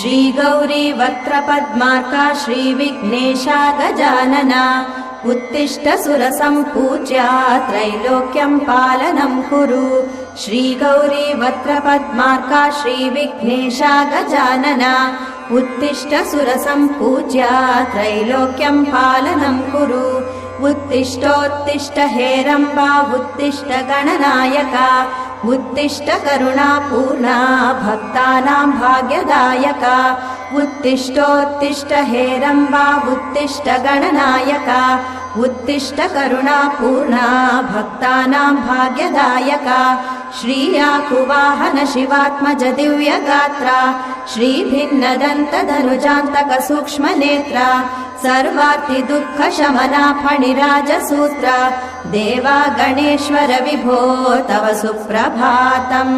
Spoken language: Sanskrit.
श्री गौरी वक्त्रपद्मार्का श्रीविघ्नेशा गजानना उत्तिष्ठ सुरसम्पूज्या त्रैलोक्यं पालनं कुरु। श्री गौरी वक्त्रपद्मार्का श्रीविघ्नेशा गजानना उत्तिष्ठ सुरसम्पूज्या त्रैलोक्यं पालनं कुरु। उत्तिष्ठोत्तिष्ठ हेरम्बा उत्तिष्ठ गणनायका उत्तिष्ठ करुणापूर्णा भक्तानां भाग्यदायका। उत्तिष्ठोत्तिष्ठ हेरम्बा उत्तिष्ठ गणनायका उत्तिष्ठ करुणापूर्णा भक्तानां भाग्यदायका। श्रीयाकुवाहन शिवात्मज दिव्यगात्रा श्रीभिन्नदन्तधनुजान्तक सूक्ष्मनेत्रा सर्वार्ति दुःख शमना फणिराजसूत्रा देवा गणेश्वर विभो तव सुप्रभातम्।